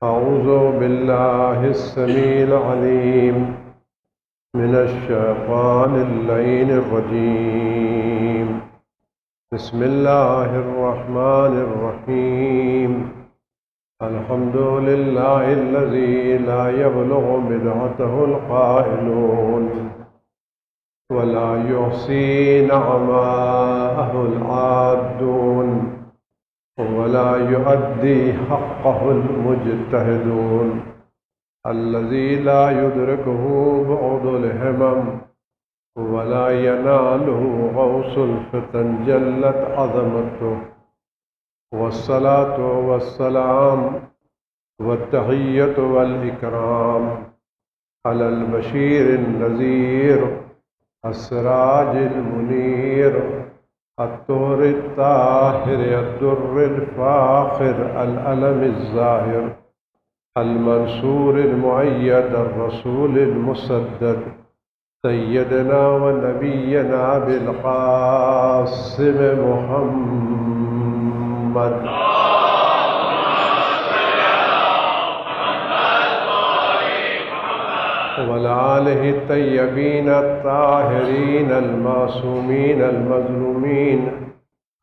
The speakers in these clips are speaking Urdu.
أعوذ بالله السميع العليم من الشيطان اللعين الرجيم. بسم الله الرحمن الرحيم. الحمد لله الذي لا يبلغ بدعته القائلون ولا يحصي نعماءه العادون ولا يؤدي حقه المجتهدون. الذي لا يدركه بعد الهمم ولا يناله غوص الفتن جلت عظمته. والصلاة والسلام والتحية والإكرام على البشير النذير السراج المنير الطور الطاهر الدر الفاخر العلم الظاهر المنصور المؤيد الرسول المسدد سيدنا ونبينا بالقاسم محمد وعلى آله الطيبين الطاهرين المعصومين المظلومين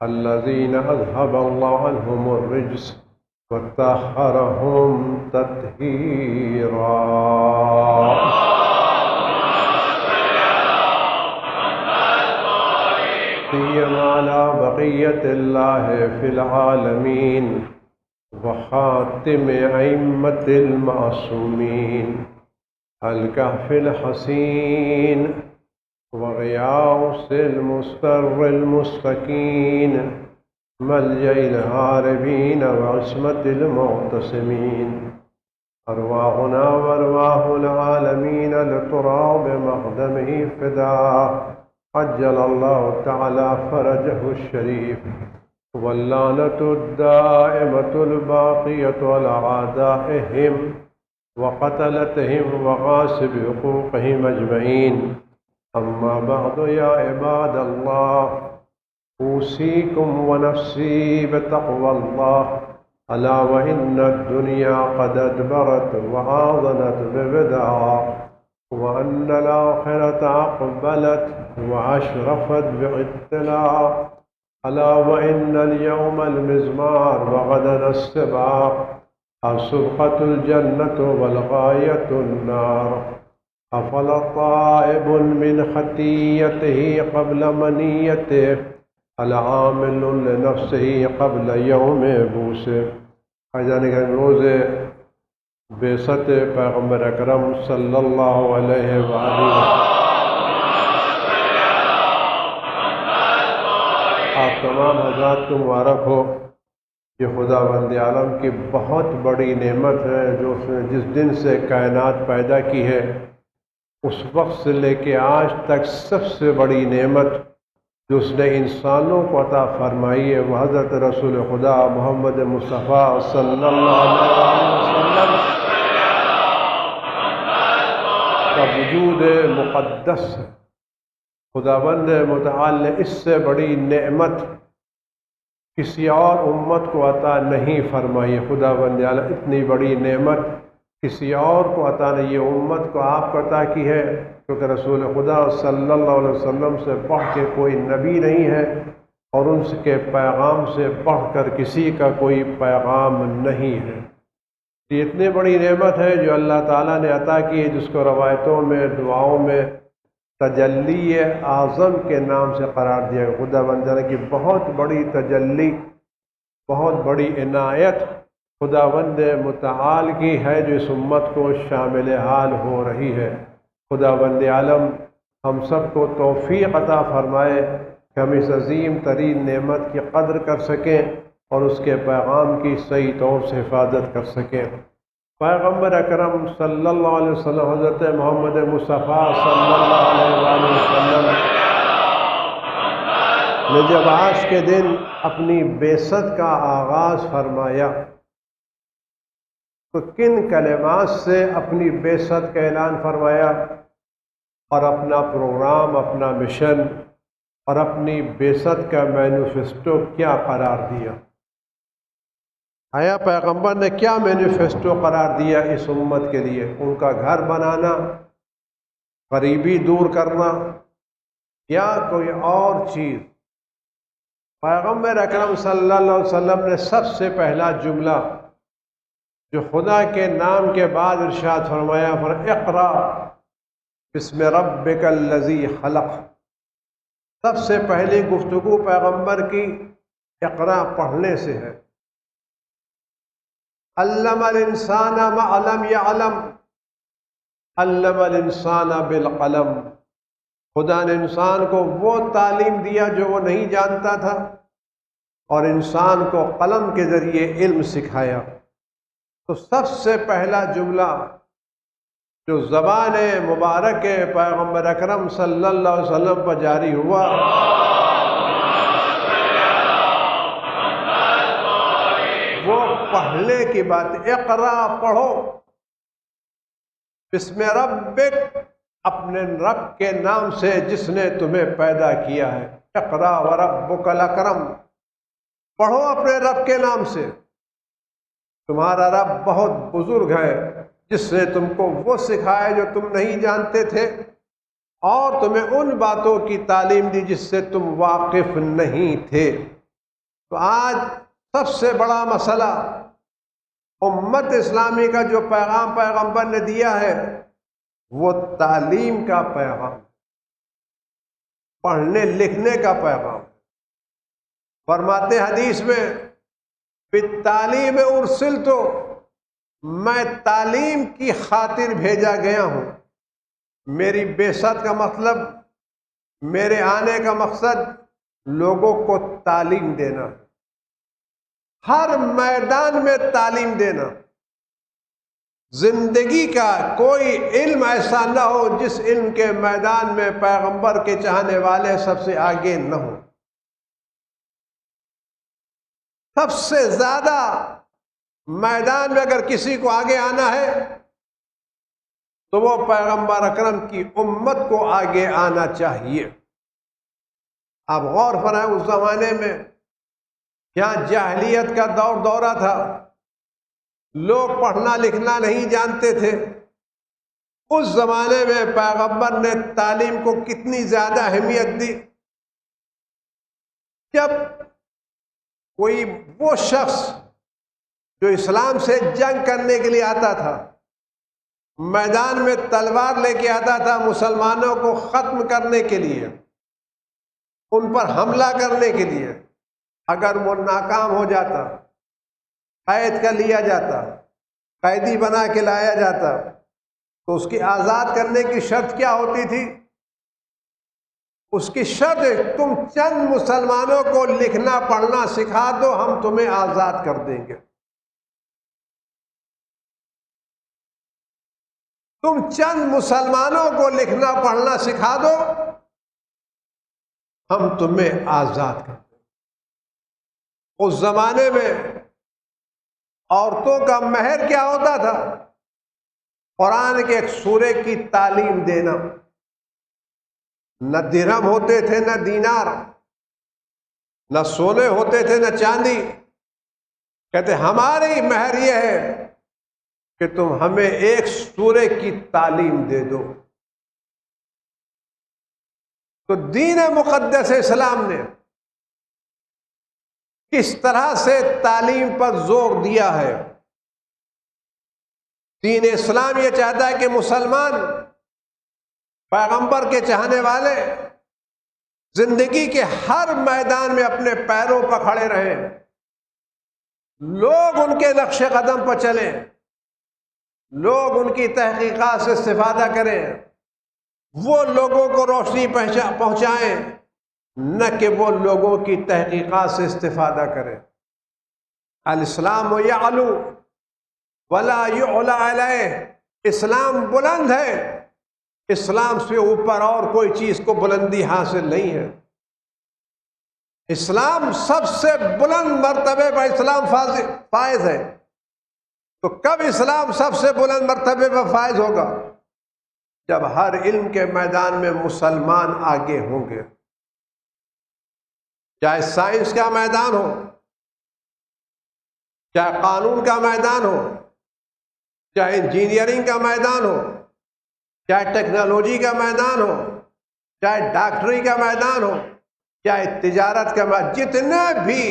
الذين أذهب الله عنهم الرجس وطهرهم تطهيرا. سيما على بقية الله في العالمين وخاتم أئمة المعصومين الكهف الحسين وغياث المستر المستكين ملجأ الهاربين وعصمة المعتصمين. أرواحنا وأرواح العالمين لتراب مقدمه فداء عجل الله تعالى فرجه الشريف. واللعنة الدائمة الباقية على أعدائهم وقتلتهم وغاصب حقوقهم أجمعين. أما بعد يا عباد الله أوصيكم ونفسي بتقوى الله. ألا وإن الدنيا قد أدبرت وآذنت ببدعها وأن الآخرة أقبلت وأشرفت باطلاع. ألا وإن اليوم المزمار وغدا السباق. السبقة الجنة والغاية النار. أفلا طائب من خطيته قبل منيته العامل لنفسه قبل يوم بوسه. خواجہ روز بعثت پیغمبر اکرم صلی اللہ علیہ وآلہ وسلم آپ تمام حضرات کو مبارک ہو. یہ خداوند عالم کی بہت بڑی نعمت ہے جو اس نے جس دن سے کائنات پیدا کی ہے اس وقت سے لے کے آج تک سب سے بڑی نعمت جو اس نے انسانوں کو عطا فرمائی ہے وہ حضرت رسول خدا محمد مصطفیٰ صلی اللہ علیہ وسلم کا وجود مقدس ہے. خداوند متعال نے اس سے بڑی نعمت کسی اور امت کو عطا نہیں فرمائی. خداوند عالم اتنی بڑی نعمت کسی اور کو عطا نہیں. یہ امت کو آپ کو عطا کی ہے کیونکہ رسول خدا صلی اللہ علیہ وسلم سے بڑھ کے کوئی نبی نہیں ہے اور ان کے پیغام سے بڑھ کر کسی کا کوئی پیغام نہیں ہے. یہ اتنی بڑی نعمت ہے جو اللہ تعالیٰ نے عطا کی ہے جس کو روایتوں میں دعاؤں میں تجلی اعظم کے نام سے قرار دیا گیا. خداوند کی بہت بڑی تجلی بہت بڑی عنایت خداوند متعال کی ہے جو اس امت کو شامل حال ہو رہی ہے. خداوند عالم ہم سب کو توفیق عطا فرمائے کہ ہم اس عظیم ترین نعمت کی قدر کر سکیں اور اس کے پیغام کی صحیح طور سے حفاظت کر سکیں. پیغمبر اکرم صلی اللہ علیہ وسلم حضرت محمد مصطفیٰ صلی اللہ علیہ وسلم نے جب آج کے دن اپنی بعثت کا آغاز فرمایا تو کن کلمات سے اپنی بعثت کا اعلان فرمایا اور اپنا پروگرام اپنا مشن اور اپنی بعثت کا مینیفیسٹو کیا قرار دیا. آیا پیغمبر نے کیا مینیفیسٹو قرار دیا اس امت کے لیے؟ ان کا گھر بنانا، غریبی دور کرنا، یا کوئی اور چیز؟ پیغمبر اکرم صلی اللہ علیہ وسلم نے سب سے پہلا جملہ جو خدا کے نام کے بعد ارشاد فرمایا، اقرا بسم ربک الذی خلق، سب سے پہلی گفتگو پیغمبر کی اقرا پڑھنے سے ہے۔ علم الانسان ما لم یعلم، علم الانسان بالقلم، خدا نے انسان کو وہ تعلیم دیا جو وہ نہیں جانتا تھا، اور انسان کو قلم کے ذریعے علم سکھایا۔ تو سب سے پہلا جملہ جو زبان مبارک پیغمبر اکرم صلی اللہ علیہ وسلم پر جاری ہوا، وہ پڑھنے کی بات، اقرا پڑھو، بسم ربک، اپنے رب کے نام سے جس نے تمہیں پیدا کیا ہے۔ اقرا وربک الاکرم، پڑھو اپنے رب کے نام سے، تمہارا رب بہت بزرگ ہے جس نے تم کو وہ سکھایا جو تم نہیں جانتے تھے، اور تمہیں ان باتوں کی تعلیم دی جس سے تم واقف نہیں تھے۔ تو آج سب سے بڑا مسئلہ امت اسلامی کا جو پیغام پیغمبر نے دیا ہے وہ تعلیم کا پیغام، پڑھنے لکھنے کا پیغام۔ فرماتے حدیث میں، بالتعلیم ارسلت، میں تعلیم کی خاطر بھیجا گیا ہوں۔ میری بعثت کا مطلب، میرے آنے کا مقصد لوگوں کو تعلیم دینا، ہر میدان میں تعلیم دینا۔ زندگی کا کوئی علم ایسا نہ ہو جس علم کے میدان میں پیغمبر کے چاہنے والے سب سے آگے نہ ہوں۔ سب سے زیادہ میدان میں اگر کسی کو آگے آنا ہے تو وہ پیغمبر اکرم کی امت کو آگے آنا چاہیے۔ آپ غور فرمائیں، اس زمانے میں یہاں جاہلیت کا دورہ تھا، لوگ پڑھنا لکھنا نہیں جانتے تھے۔ اس زمانے میں پیغمبر نے تعلیم کو کتنی زیادہ اہمیت دی۔ جب کوئی وہ شخص جو اسلام سے جنگ کرنے کے لیے آتا تھا، میدان میں تلوار لے کے آتا تھا مسلمانوں کو ختم کرنے کے لیے، ان پر حملہ کرنے کے لیے، اگر وہ ناکام ہو جاتا، قید کر لیا جاتا، قیدی بنا کے لایا جاتا، تو اس کی آزاد کرنے کی شرط کیا ہوتی تھی؟ اس کی شرط، تم چند مسلمانوں کو لکھنا پڑھنا سکھا دو، ہم تمہیں آزاد کر دیں گے۔ تم چند مسلمانوں کو لکھنا پڑھنا سکھا دو، ہم تمہیں آزاد کر دیں گے۔ اس زمانے میں عورتوں کا مہر کیا ہوتا تھا؟ قرآن کے ایک سورے کی تعلیم دینا۔ نہ درہم ہوتے تھے، نہ دینار، نہ سونے ہوتے تھے، نہ چاندی۔ کہتے ہماری مہر یہ ہے کہ تم ہمیں ایک سورے کی تعلیم دے دو۔ تو دین مقدس اسلام نے کس طرح سے تعلیم پر زور دیا ہے۔ دین اسلام یہ چاہتا ہے کہ مسلمان، پیغمبر کے چاہنے والے، زندگی کے ہر میدان میں اپنے پیروں پر کھڑے رہیں، لوگ ان کے نقش قدم پر چلیں، لوگ ان کی تحقیقات سے استفادہ کریں، وہ لوگوں کو روشنی پہنچائیں، نہ کہ وہ لوگوں کی تحقیقات سے استفادہ کریں۔ الاسلام یعلو ولا یعلی علیہ، اسلام بلند ہے، اسلام سے اوپر اور کوئی چیز کو بلندی حاصل نہیں ہے۔ اسلام سب سے بلند مرتبے پر اسلام فائز ہے۔ تو کب اسلام سب سے بلند مرتبے پر فائز ہوگا؟ جب ہر علم کے میدان میں مسلمان آگے ہوں گے، چاہے سائنس کا میدان ہو، چاہے قانون کا میدان ہو، چاہے انجینئرنگ کا میدان ہو، چاہے ٹیکنالوجی کا میدان ہو، چاہے ڈاکٹری کا میدان ہو، چاہے تجارت کا میدان، جتنے بھی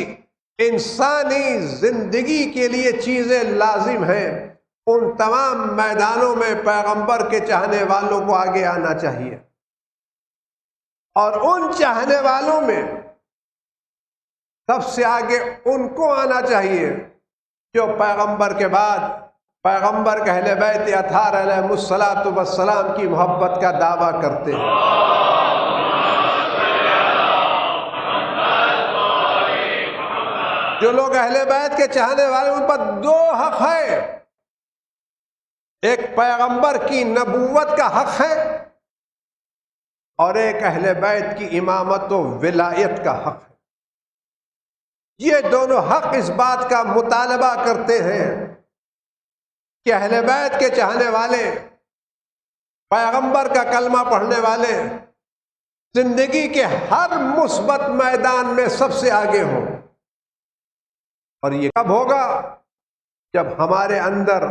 انسانی زندگی کے لیے چیزیں لازم ہیں، ان تمام میدانوں میں پیغمبر کے چاہنے والوں کو آگے آنا چاہیے، اور ان چاہنے والوں میں سب سے آگے ان کو آنا چاہیے جو پیغمبر کے بعد پیغمبر کے اہل بیت اطہار علیہ الصلاۃ والسلام کی محبت کا دعویٰ کرتے ہیں۔ جو لوگ اہل بیت کے چاہنے والے، ان پر دو حق ہے، ایک پیغمبر کی نبوت کا حق ہے اور ایک اہل بیت کی امامت و ولایت کا حق ہے۔ یہ دونوں حق اس بات کا مطالبہ کرتے ہیں کہ اہل بیت کے چاہنے والے، پیغمبر کا کلمہ پڑھنے والے زندگی کے ہر مثبت میدان میں سب سے آگے ہوں۔ اور یہ کب ہوگا؟ جب ہمارے اندر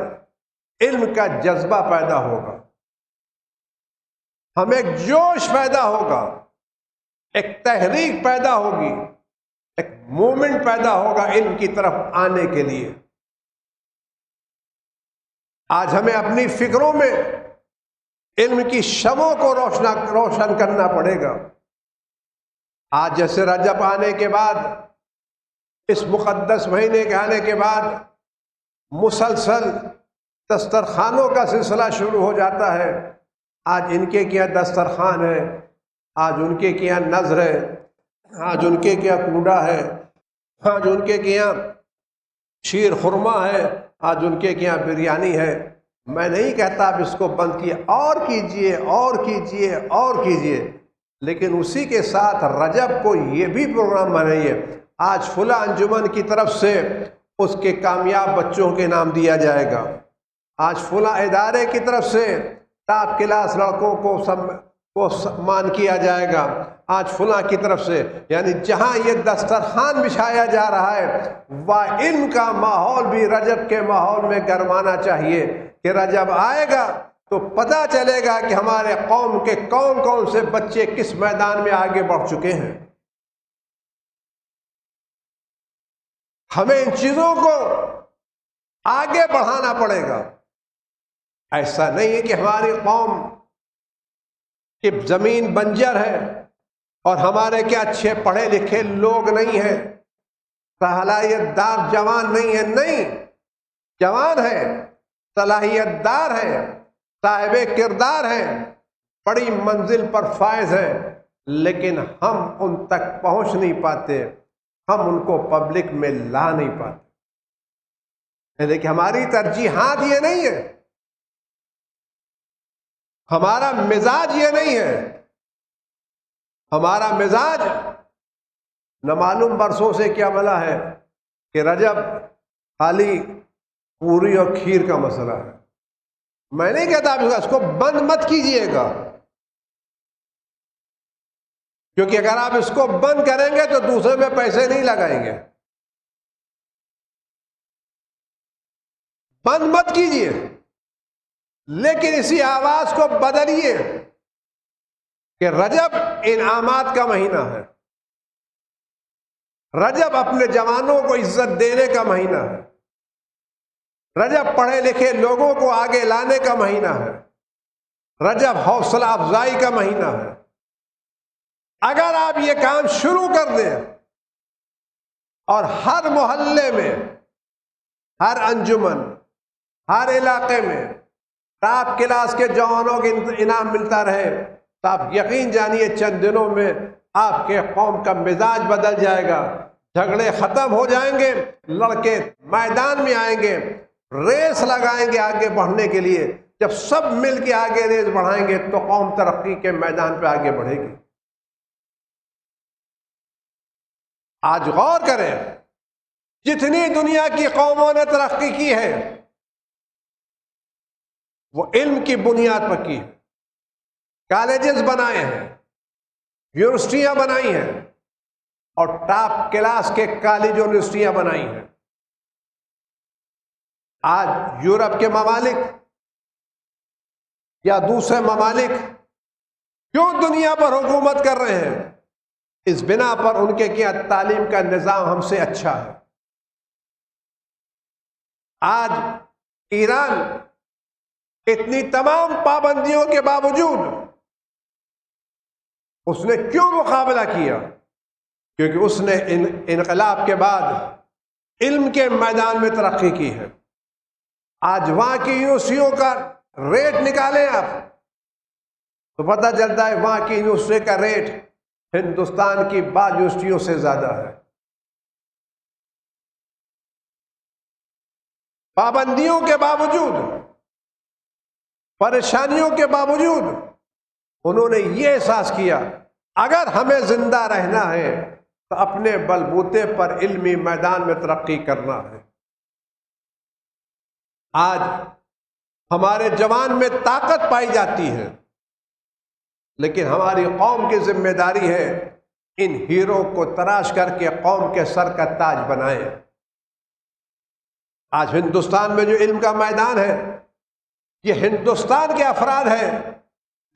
علم کا جذبہ پیدا ہوگا، ہمیں ایک جوش پیدا ہوگا، ایک تحریک پیدا ہوگی، ایک مومنٹ پیدا ہوگا علم کی طرف آنے کے لیے۔ آج ہمیں اپنی فکروں میں علم کی شمعوں کو روشن کرنا پڑے گا۔ آج جیسے رجب آنے کے بعد، اس مقدس مہینے کے آنے کے بعد مسلسل دسترخوانوں کا سلسلہ شروع ہو جاتا ہے۔ آج ان کے کیا دسترخوان ہے، آج ان کے کیا نذر ہے، آج ان کے کیا کوڈا ہے، آج ان کے کیا شیر خرما ہے، آج ان کے کیا بریانی ہے۔ میں نہیں کہتا آپ اس کو بند کیے، اور کیجئے اور کیجئے اور کیجئے، لیکن اسی کے ساتھ رجب کو یہ بھی پروگرام بنائیے، آج فلاں انجمن کی طرف سے اس کے کامیاب بچوں کے نام دیا جائے گا، آج فلاں ادارے کی طرف سے ٹاپ کلاس لڑکوں کو مان کیا جائے گا، آج فلاں کی طرف سے، یعنی جہاں یہ دسترخوان بچھایا جا رہا ہے، وہ علم کا ماحول بھی رجب کے ماحول میں گرمانا چاہیے کہ رجب آئے گا تو پتہ چلے گا کہ ہمارے قوم کے کون کون سے بچے کس میدان میں آگے بڑھ چکے ہیں۔ ہمیں ان چیزوں کو آگے بڑھانا پڑے گا۔ ایسا نہیں ہے کہ ہماری قوم کی زمین بنجر ہے اور ہمارے کیا اچھے پڑھے لکھے لوگ نہیں ہیں، صلاحیت دار جوان نہیں ہیں، نہیں، جوان ہیں، صلاحیت دار ہیں، صاحب کردار ہیں، بڑی منزل پر فائز ہیں، لیکن ہم ان تک پہنچ نہیں پاتے، ہم ان کو پبلک میں لا نہیں پاتے۔ لیکن ہماری ترجیحات یہ نہیں ہے، ہمارا مزاج یہ نہیں ہے، ہمارا مزاج نہ معلوم برسوں سے کیا بلا ہے کہ رجب خالی پوری اور کھیر کا مسئلہ ہے۔ میں نہیں کہتا آپ اس کو بند مت کیجئے گا، کیونکہ اگر آپ اس کو بند کریں گے تو دوسرے میں پیسے نہیں لگائیں گے۔ بند مت کیجئے، لیکن اسی آواز کو بدلیے کہ رجب انعامات کا مہینہ ہے، رجب اپنے جوانوں کو عزت دینے کا مہینہ ہے، رجب پڑھے لکھے لوگوں کو آگے لانے کا مہینہ ہے، رجب حوصلہ افزائی کا مہینہ ہے۔ اگر آپ یہ کام شروع کر دیں اور ہر محلے میں، ہر انجمن، ہر علاقے میں ٹاپ کلاس کے جوانوں کے انعام ملتا رہے تو آپ یقین جانیے چند دنوں میں آپ کے قوم کا مزاج بدل جائے گا، جھگڑے ختم ہو جائیں گے، لڑکے میدان میں آئیں گے، ریس لگائیں گے آگے بڑھنے کے لیے۔ جب سب مل کے آگے ریس بڑھائیں گے تو قوم ترقی کے میدان پہ آگے بڑھے گی۔ آج غور کریں، جتنی دنیا کی قوموں نے ترقی کی ہے وہ علم کی بنیاد پر کی ہے، کالجز بنائے ہیں، یونیورسٹیاں بنائی ہیں اور ٹاپ کلاس کے کالج یونیورسٹیاں بنائی ہیں۔ آج یورپ کے ممالک یا دوسرے ممالک کیوں دنیا پر حکومت کر رہے ہیں؟ اس بنا پر ان کے کیا تعلیم کا نظام ہم سے اچھا ہے۔ آج ایران اتنی تمام پابندیوں کے باوجود اس نے کیوں مقابلہ کیا؟ کیونکہ اس نے انقلاب کے بعد علم کے میدان میں ترقی کی ہے۔ آج وہاں کی یونیورسٹیوں کا ریٹ نکالیں آپ تو پتہ چلتا ہے وہاں کی یونیورسٹی کا ریٹ ہندوستان کی بعض یونیورسٹیوں سے زیادہ ہے۔ پابندیوں کے باوجود، پریشانیوں کے باوجود انہوں نے یہ احساس کیا اگر ہمیں زندہ رہنا ہے تو اپنے بلبوتے پر علمی میدان میں ترقی کرنا ہے۔ آج ہمارے جوان میں طاقت پائی جاتی ہے، لیکن ہماری قوم کی ذمہ داری ہے ان ہیرو کو تراش کر کے قوم کے سر کا تاج بنائیں۔ آج ہندوستان میں جو علم کا میدان ہے یہ ہندوستان کے افراد ہیں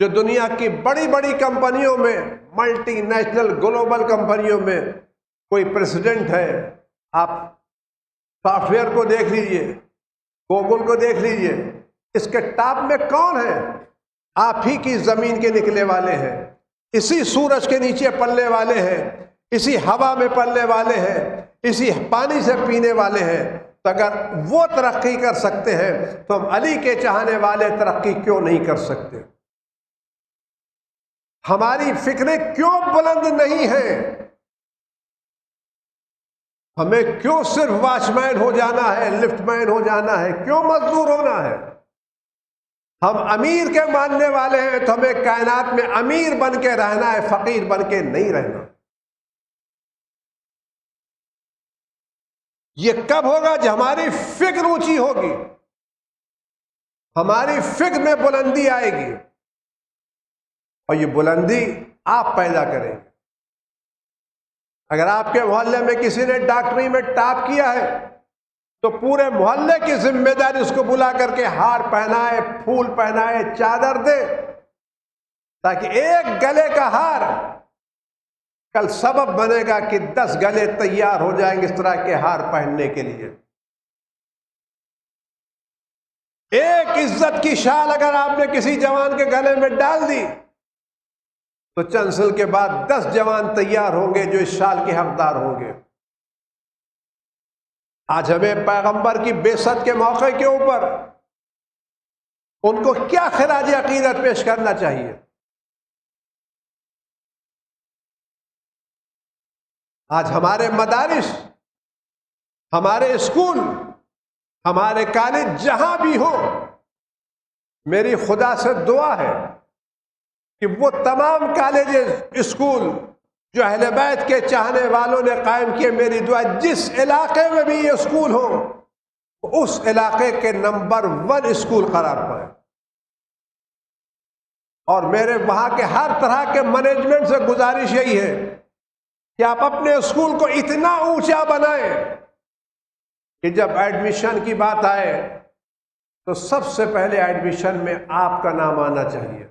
جو دنیا کی بڑی بڑی کمپنیوں میں، ملٹی نیشنل گلوبل کمپنیوں میں کوئی پریزیڈنٹ ہے۔ آپ سافٹ ویئر کو دیکھ لیجئے، گوگل کو دیکھ لیجئے، اس کے ٹاپ میں کون ہے؟ آپ ہی کی زمین کے نکلے والے ہیں، اسی سورج کے نیچے پلنے والے ہیں، اسی ہوا میں پلنے والے ہیں، اسی پانی سے پینے والے ہیں۔ تو اگر وہ ترقی کر سکتے ہیں تو ہم علی کے چاہنے والے ترقی کیوں نہیں کر سکتے؟ ہماری فکریں کیوں بلند نہیں ہیں؟ ہمیں کیوں صرف واچ مین ہو جانا ہے، لفٹ مین ہو جانا ہے، کیوں مزدور ہونا ہے؟ ہم امیر کے ماننے والے ہیں تو ہمیں کائنات میں امیر بن کے رہنا ہے، فقیر بن کے نہیں رہنا۔ یہ کب ہوگا؟ جب ہماری فکر اونچی ہوگی، ہماری فکر میں بلندی آئے گی، اور یہ بلندی آپ پیدا کریں گے۔ اگر آپ کے محلے میں کسی نے ڈاکٹری میں ٹاپ کیا ہے تو پورے محلے کی ذمہ داری اس کو بلا کر کے ہار پہنائے، پھول پہنائے، چادر دے، تاکہ ایک گلے کا ہار کل سبب بنے گا کہ 10 گلے تیار ہو جائیں گے اس طرح کے ہار پہننے کے لیے۔ ایک عزت کی شال اگر آپ نے کسی جوان کے گلے میں ڈال دی تو چند سال کے بعد 10 جوان تیار ہوں گے جو اس شال کے حقدار ہوں گے۔ آج ہمیں پیغمبر کی بعثت کے موقع کے اوپر ان کو کیا خراج عقیدت پیش کرنا چاہیے؟ آج ہمارے مدارس، ہمارے اسکول، ہمارے کالج جہاں بھی ہو، میری خدا سے دعا ہے کہ وہ تمام کالجز، اسکول جو اہل بیت کے چاہنے والوں نے قائم کیے، میری دعا جس علاقے میں بھی یہ اسکول ہو اس علاقے کے نمبر 1 اسکول قرار پائے، اور میرے وہاں کے ہر طرح کے مینجمنٹ سے گزارش یہی ہے کہ آپ اپنے اسکول کو اتنا اونچا بنائیں کہ جب ایڈمیشن کی بات آئے تو سب سے پہلے ایڈمیشن میں آپ کا نام آنا چاہیے۔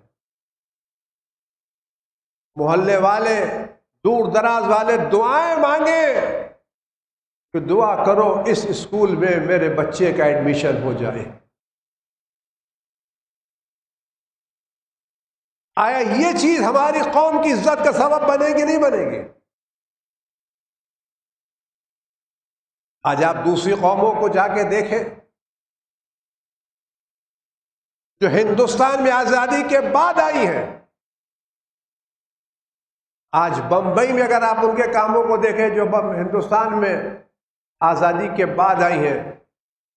محلے والے، دور دراز والے دعائیں مانگیں کہ دعا کرو اس اسکول میں میرے بچے کا ایڈمیشن ہو جائے۔ آیا یہ چیز ہماری قوم کی عزت کا سبب بنے گی نہیں بنے گی؟ آج آپ دوسری قوموں کو جا کے دیکھیں جو ہندوستان میں آزادی کے بعد آئی ہیں۔ آج بمبئی میں اگر آپ ان کے کاموں کو دیکھیں جو ہندوستان میں آزادی کے بعد آئی ہیں،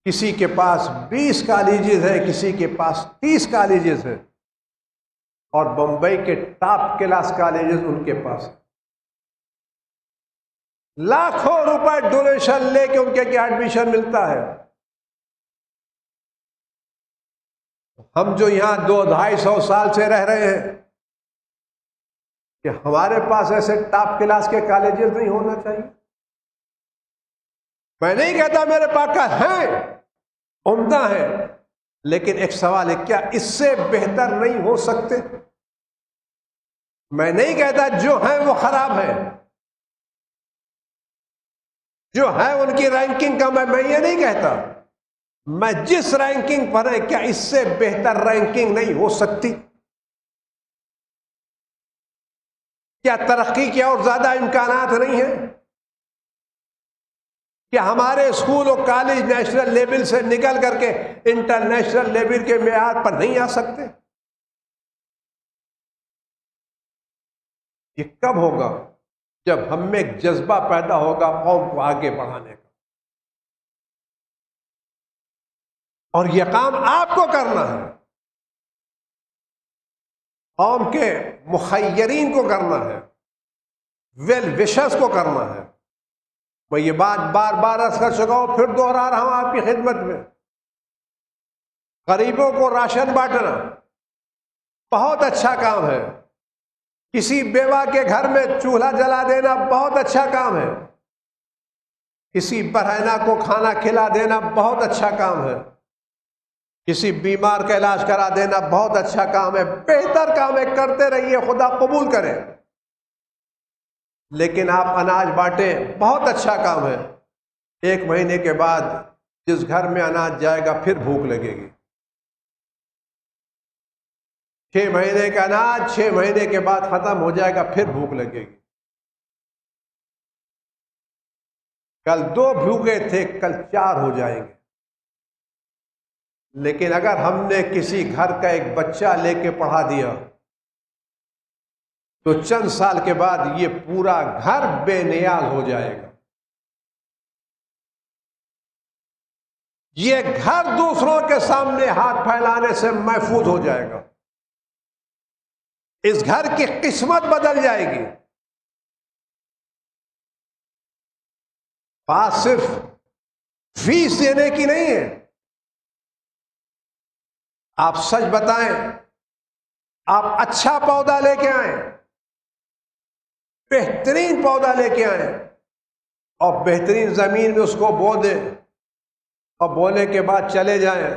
کسی کے پاس 20 کالجز ہیں، کسی کے پاس 30 کالجز ہیں، اور بمبئی کے ٹاپ کلاس کالجز ان کے پاس ہیں۔ لاکھوں روپے ڈونیشن لے کے ان کے کیا ایڈمیشن ملتا ہے۔ ہم جو یہاں 200-250 سال سے رہ رہے ہیں کہ ہمارے پاس ایسے ٹاپ کلاس کے کالجز نہیں ہونا چاہیے؟ میں نہیں کہتا میرے پاس ہیں، عمدہ ہیں، لیکن ایک سوال ہے، کیا اس سے بہتر نہیں ہو سکتے؟ میں نہیں کہتا جو ہیں وہ خراب ہیں، جو ہے ان کی رینکنگ کم ہے، میں یہ نہیں کہتا، میں جس رینکنگ پر ہے کیا اس سے بہتر رینکنگ نہیں ہو سکتی؟ کیا ترقی کے اور زیادہ امکانات نہیں ہیں؟ کیا ہمارے اسکول اور کالج نیشنل لیول سے نکل کر کے انٹرنیشنل لیول کے معیار پر نہیں آ سکتے؟ یہ کب ہوگا؟ جب ہم میں ایک جذبہ پیدا ہوگا قوم کو آگے بڑھانے کا، اور یہ کام آپ کو کرنا ہے، قوم کے مخیرین کو کرنا ہے، ویل وشرز کو کرنا ہے۔ میں یہ بات بار بار عرض کر چکا ہوں، پھر دوہرا رہا ہوں آپ کی خدمت میں، غریبوں کو راشن بانٹنا بہت اچھا کام ہے، کسی بیوہ کے گھر میں چولہا جلا دینا بہت اچھا کام ہے، کسی برہنہ کو کھانا کھلا دینا بہت اچھا کام ہے، کسی بیمار کا علاج کرا دینا بہت اچھا کام ہے، بہتر کام ہے، کرتے رہیے، خدا قبول کرے۔ لیکن آپ اناج بانٹیں، بہت اچھا کام ہے، 1 مہینے کے بعد جس گھر میں اناج جائے گا پھر بھوک لگے گی۔ 6 مہینے کا اناج 6 مہینے کے بعد ختم ہو جائے گا، پھر بھوک لگے گی۔ کل 2 بھوکے تھے، کل 4 ہو جائیں گے۔ لیکن اگر ہم نے کسی گھر کا ایک بچہ لے کے پڑھا دیا تو چند سال کے بعد یہ پورا گھر بے نیاز ہو جائے گا، یہ گھر دوسروں کے سامنے ہاتھ پھیلانے سے محفوظ ہو جائے گا، اس گھر کی قسمت بدل جائے گی۔ بات صرف فیس دینے کی نہیں ہے، آپ سچ بتائیں، آپ اچھا پودا لے کے آئیں، بہترین پودا لے کے آئیں اور بہترین زمین میں اس کو بو دیں اور بونے کے بعد چلے جائیں،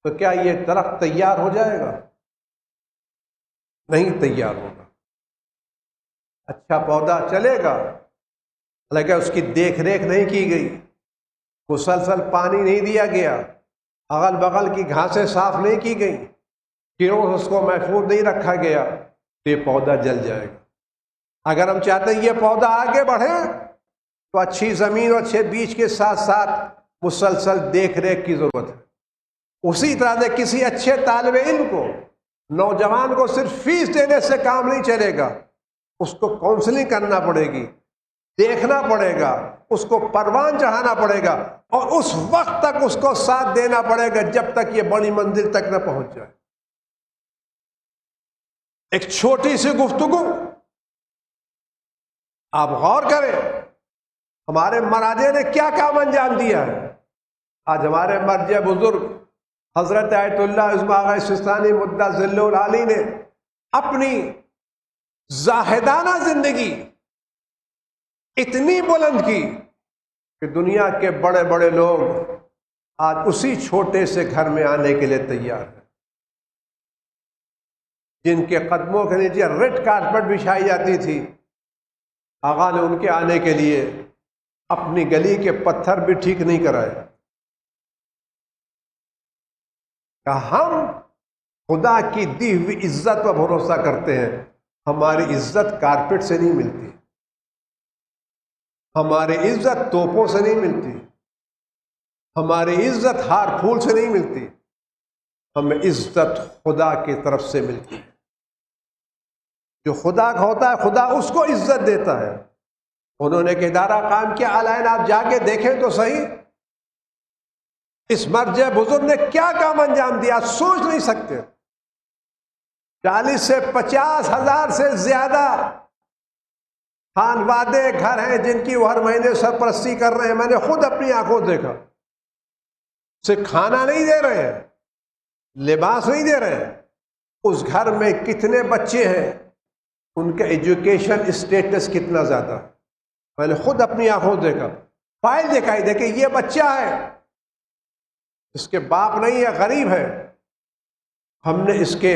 تو کیا یہ درخت تیار ہو جائے گا؟ نہیں تیار ہوگا۔ اچھا پودا چلے گا، لیکن اس کی دیکھ ریکھ نہیں کی گئی، مسلسل پانی نہیں دیا گیا، اغل بغل کی گھاسیں صاف نہیں کی گئی، کیڑوں سے اس کو محفوظ نہیں رکھا گیا، تو یہ پودا جل جائے گا۔ اگر ہم چاہتے ہیں یہ پودا آگے بڑھے تو اچھی زمین اور اچھے بیج کے ساتھ ساتھ مسلسل دیکھ ریکھ کی ضرورت ہے۔ اسی طرح سے کسی اچھے طالب علم کو، نوجوان کو صرف فیس دینے سے کام نہیں چلے گا، اس کو کاؤنسلنگ کرنا پڑے گی، دیکھنا پڑے گا، اس کو پروان چڑھانا پڑے گا، اور اس وقت تک اس کو ساتھ دینا پڑے گا جب تک یہ بڑی منزل تک نہ پہنچ جائے۔ ایک چھوٹی سی گفتگو، آپ غور کریں ہمارے مراجع نے کیا کام انجام دیا ہے۔ آج ہمارے مرجع بزرگ حضرت آیت اللہ عظمی آغا سستانی مدہ ذل العالی نے اپنی زاہدانہ زندگی اتنی بلند کی کہ دنیا کے بڑے بڑے لوگ آج اسی چھوٹے سے گھر میں آنے کے لیے تیار ہیں، جن کے قدموں کے نیچے ریڈ کارپٹ بچھائی جاتی تھی، آقا نے ان کے آنے کے لیے اپنی گلی کے پتھر بھی ٹھیک نہیں کرائے۔ کہ ہم خدا کی دی ہوئی عزت پر بھروسہ کرتے ہیں، ہماری عزت کارپٹ سے نہیں ملتی، ہماری عزت توپوں سے نہیں ملتی، ہماری عزت ہار پھول سے نہیں ملتی، ہمیں عزت خدا کی طرف سے ملتی ہے۔ جو خدا کا ہوتا ہے خدا اس کو عزت دیتا ہے۔ انہوں نے ایک ادارہ قائم کیا، علائن آپ جا کے دیکھیں تو صحیح، اس مرجع بزرگ نے کیا کام انجام دیا سوچ نہیں سکتے۔ 40 سے 50 ہزار سے زیادہ خانوادے گھر ہیں جن کی وہ ہر مہینے سرپرستی کر رہے ہیں، میں نے خود اپنی آنکھوں دیکھا۔ صرف کھانا نہیں دے رہے ہیں، لباس نہیں دے رہے ہیں، اس گھر میں کتنے بچے ہیں، ان کا ایجوکیشن اسٹیٹس کتنا زیادہ، میں نے خود اپنی آنکھوں دیکھا، فائل دکھائی دے کہ یہ بچہ ہے اس کے باپ نہیں ہے، غریب ہے، ہم نے اس کے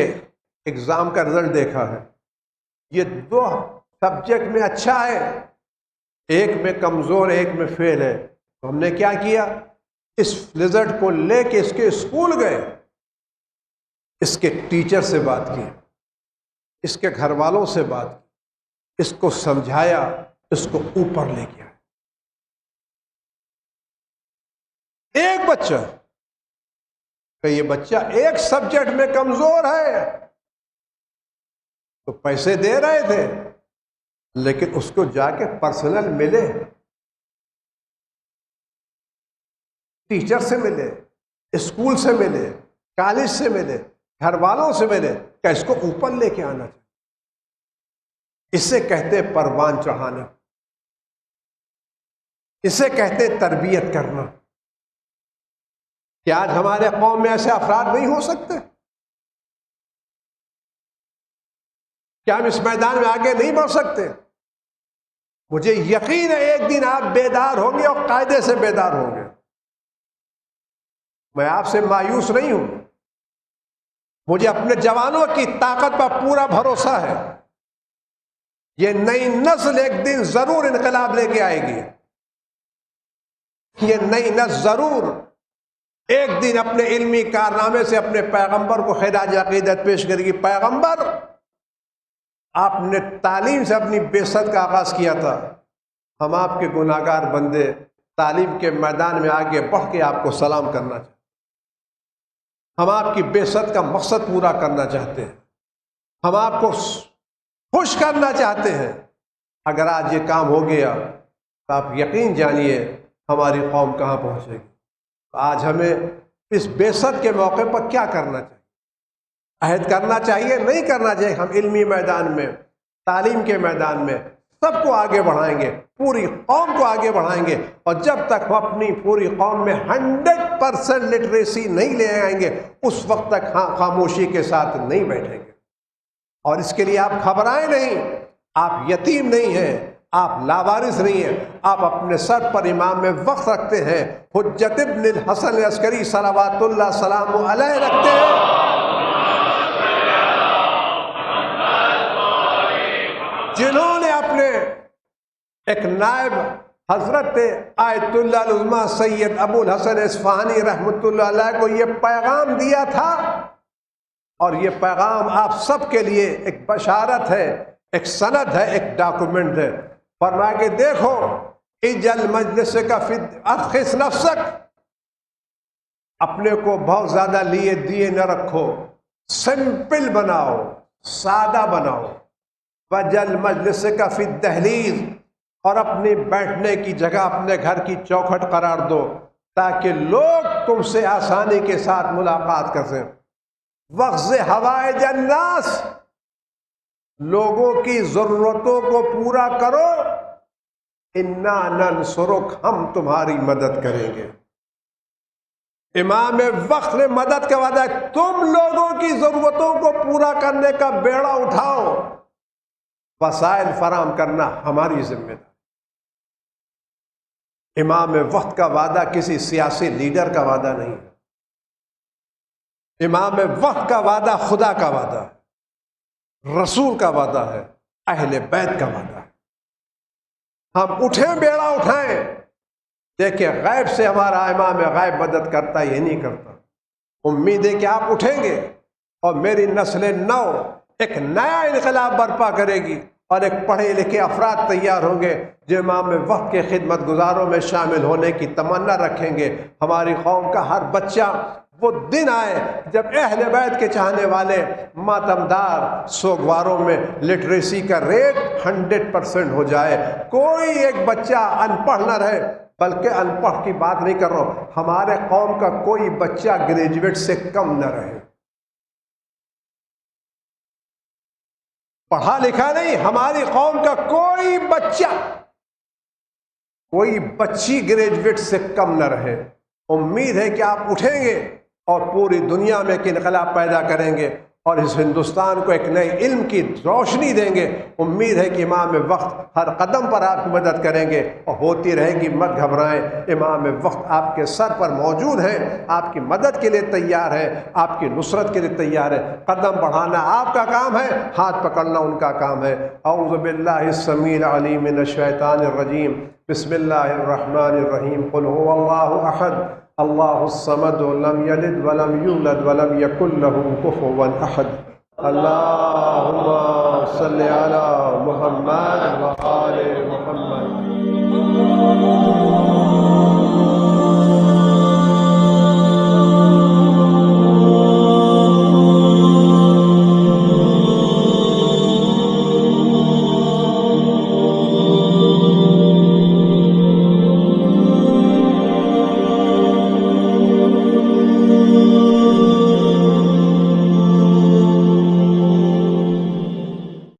ایگزام کا رزلٹ دیکھا ہے، یہ 2 سبجیکٹ میں اچھا ہے، ایک میں کمزور، ایک میں فیل ہے، تو ہم نے کیا کیا، اس رزلٹ کو لے کے اس کے اسکول گئے، اس کے ٹیچر سے بات کی، اس کے گھر والوں سے بات کی، اس کو سمجھایا، اس کو اوپر لے گیا۔ ایک بچہ کہ یہ بچہ ایک سبجیکٹ میں کمزور ہے تو پیسے دے رہے تھے، لیکن اس کو جا کے پرسنل ملے، ٹیچر سے ملے، اسکول سے ملے، کالج سے ملے، گھر والوں سے ملے، کہ اس کو اوپر لے کے آنا چاہیے۔ اسے کہتے پروان چڑھانا، اسے کہتے تربیت کرنا۔ کہ آج ہمارے قوم میں ایسے افراد نہیں ہو سکتے؟ کیا ہم اس میدان میں آگے نہیں بڑھ سکتے؟ مجھے یقین ہے ایک دن آپ بیدار ہوں گے اور قاعدے سے بیدار ہوں گے۔ میں آپ سے مایوس نہیں ہوں، مجھے اپنے جوانوں کی طاقت پر پورا بھروسہ ہے۔ یہ نئی نسل ایک دن ضرور انقلاب لے کے آئے گی، یہ نئی نسل ضرور ایک دن اپنے علمی کارنامے سے اپنے پیغمبر کو خراج عقیدت پیش کرے گی۔ پیغمبر، آپ نے تعلیم سے اپنی بعثت کا آغاز کیا تھا، ہم آپ کے گناہگار بندے تعلیم کے میدان میں آگے بڑھ کے آپ کو سلام کرنا چاہتے ہیں، ہم آپ کی بعثت کا مقصد پورا کرنا چاہتے ہیں، ہم آپ کو خوش کرنا چاہتے ہیں۔ اگر آج یہ کام ہو گیا تو آپ یقین جانیے ہماری قوم کہاں پہنچے گی۔ آج ہمیں اس بعثت کے موقع پر کیا کرنا چاہیے؟ عہد کرنا چاہیے، نہیں کرنا چاہیے؟ ہم علمی میدان میں، تعلیم کے میدان میں سب کو آگے بڑھائیں گے، پوری قوم کو آگے بڑھائیں گے، اور جب تک ہم اپنی پوری قوم میں 100% لٹریسی نہیں لے آئیں گے اس وقت تک خاموشی کے ساتھ نہیں بیٹھیں گے۔ اور اس کے لیے آپ گھبرائیں نہیں، آپ یتیم نہیں ہیں، آپ لاوارث نہیں ہیں، آپ اپنے سر پر امام میں وقت رکھتے ہیں، حجت ابن الحسن عسکری صلوات اللہ سلام علیہ رکھتے ہیں، جنہوں نے اپنے ایک نائب حضرت آیت اللہ العظمیٰ سید ابو الحسن اصفہانی رحمۃ اللہ علیہ کو یہ پیغام دیا تھا، اور یہ پیغام آپ سب کے لیے ایک بشارت ہے، ایک سند ہے، ایک ڈاکومنٹ ہے۔ فرمایا کہ دیکھو، اجل مجلس کا ارخص نفسک، اپنے کو بہت زیادہ لیے دیے نہ رکھو، سمپل بناؤ، سادہ بناؤ، وجل مجلس کا فی الدہلیز، اور اپنی بیٹھنے کی جگہ اپنے گھر کی چوکھٹ قرار دو تاکہ لوگ تم سے آسانی کے ساتھ ملاقات کر سکیں۔ وغز حوائج الناس، لوگوں کی ضرورتوں کو پورا کرو، انا ننصرک، ہم تمہاری مدد کریں گے۔ امام وقت نے مدد کا وعدہ ہے، تم لوگوں کی ضرورتوں کو پورا کرنے کا بیڑا اٹھاؤ، وسائل فراہم کرنا ہماری ذمہ داری۔ امام وقت کا وعدہ کسی سیاسی لیڈر کا وعدہ نہیں ہے، امام وقت کا وعدہ خدا کا وعدہ ہے، رسول کا وعدہ ہے، اہل بیت کا وعدہ ہے۔ ہم اٹھیں، بیڑا اٹھائیں۔ دیکھیں، غیب سے ہمارا امام غیب مدد کرتا، یہ نہیں کرتا۔ امید ہے کہ آپ اٹھیں گے اور میری نسل نو ایک نیا انقلاب برپا کرے گی، اور ایک پڑھے لکھے افراد تیار ہوں گے جو امام وقت کے خدمت گزاروں میں شامل ہونے کی تمنا رکھیں گے۔ ہماری قوم کا ہر بچہ وہ دن آئے جب اہل بیت کے چاہنے والے ماتمدار سوگواروں میں لٹریسی کا ریٹ 100% ہو جائے، کوئی ایک بچہ ان پڑھ نہ رہے۔ بلکہ ان پڑھ کی بات نہیں کر رہا ہوں، ہمارے قوم کا کوئی بچہ گریجویٹ سے کم نہ رہے، پڑھا لکھا نہیں، ہماری قوم کا کوئی بچہ، کوئی بچی گریجویٹ سے کم نہ رہے۔ امید ہے کہ آپ اٹھیں گے اور پوری دنیا میں ایک انقلاب پیدا کریں گے، اور اس ہندوستان کو ایک نئے علم کی روشنی دیں گے۔ امید ہے کہ امام وقت ہر قدم پر آپ کی مدد کریں گے اور ہوتی رہے گی، مت گھبرائیں، امام وقت آپ کے سر پر موجود ہیں، آپ کی مدد کے لیے تیار ہے، آپ کی نصرت کے لیے تیار ہے۔ قدم بڑھانا آپ کا کام ہے، ہاتھ پکڑنا ان کا کام ہے۔ اعوذ باللہ السمیع العلیم من الشیطان الرجیم، بسم اللہ الرحمن الرحیم، قل هو اللہ احد اللہ الصمد لم یلد ولم یولد ولم یکن له کفوا احد۔ اللہم صلی علی محمد و آل محمد۔